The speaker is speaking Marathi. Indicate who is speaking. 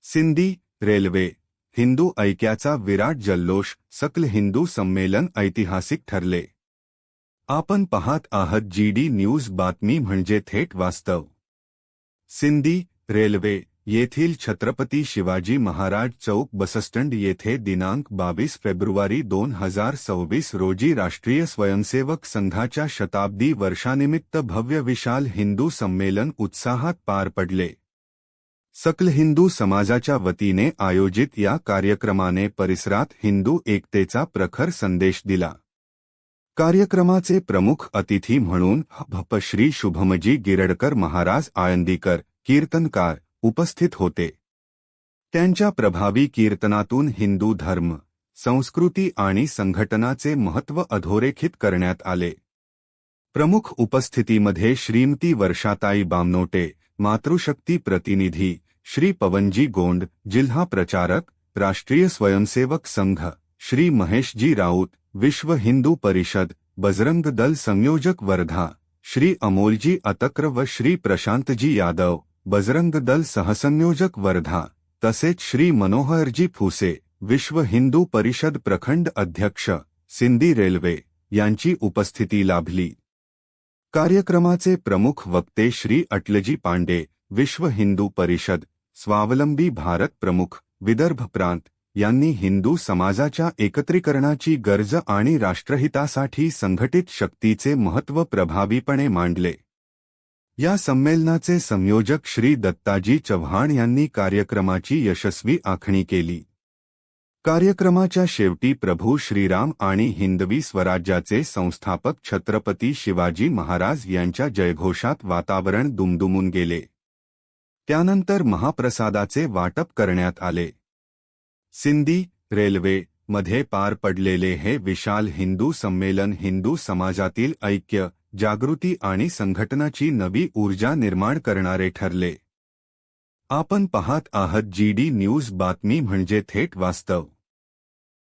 Speaker 1: सिंधी रेल्वे हिंदू ऐक्याचा विराट जल्लोष सकल हिंदू संमेलन ऐतिहासिक ठरले। आपण पाहत आहात जीडी न्यूज बातमी म्हणजे थेट वास्तव। सिंधी रेल्वे येथील छत्रपती शिवाजी महाराज चौक बसस्टँड येथे दिनांक 22 फेब्रुवारी 2026 रोजी राष्ट्रीय स्वयंसेवक संघाच्या शताब्दी वर्षानिमित्त भव्य विशाल हिंदू संमेलन उत्साहात पार पडले। सकल हिंदू समाजाच्या वतीने आयोजित या कार्यक्रमाने परिसरात हिंदू एकतेचा प्रखर संदेश दिला। कार्यक्रमाचे प्रमुख अतिथी म्हणून भप श्री शुभमजी गिरडकर महाराज आळंदीकर कीर्तनकार उपस्थित होते। त्यांच्या प्रभावी कीर्तनातून हिंदू धर्म, संस्कृती आणि संघटनाचे महत्त्व अधोरेखित करण्यात आले। प्रमुख उपस्थितीमध्ये श्रीमती वर्षाताई बामनोटे, मातृशक्ती प्रतिनिधी श्री पवनजी गोंड, जिल्हा प्रचारक राष्ट्रीय स्वयंसेवक संघ श्री महेशजी राऊत, विश्व हिंदू परिषद बजरंग दल संयोजक वर्धा श्री अमोलजी अतक्र व श्री प्रशांतजी यादव, बजरंग दल सहसंयोजक वर्धा, तसेच श्री मनोहरजी फुसे, विश्व हिंदू परिषद प्रखंड अध्यक्ष सिंधी रेल्वे यांची उपस्थिती लाभली। कार्यक्रमाचे प्रमुख वक्ते श्री अटलजी पांडे, विश्व हिंदू परिषद स्वावलंबी भारत प्रमुख विदर्भ प्रांत यांनी हिंदू समाजाच्या एकत्रीकरणाची गरज आणि राष्ट्रहितासाठी संघटित शक्तीचे महत्त्व प्रभावीपणे मांडले। या संमेलनाचे संयोजक श्री दत्ताजी चव्हाण यांनी कार्यक्रमाची यशस्वी आखणी केली। कार्यक्रमाच्या शेवटी प्रभू श्रीराम आणि हिंदवी स्वराज्याचे संस्थापक छत्रपती शिवाजी महाराज यांच्या जयघोषात वातावरण दुमदुमून गेले। त्यानंतर महाप्रसादाचे वाटप करण्यात आले। सिंधी रेल्वे मध्ये पार पडलेले हे विशाल हिंदू संमेलन हिंदू समाजातील ऐक्य, जागृती आणि संघटनाची नवी ऊर्जा निर्माण करणारे ठरले। आपण पाहत आहात जीडी न्यूज बातमी म्हणजे थेट वास्तव।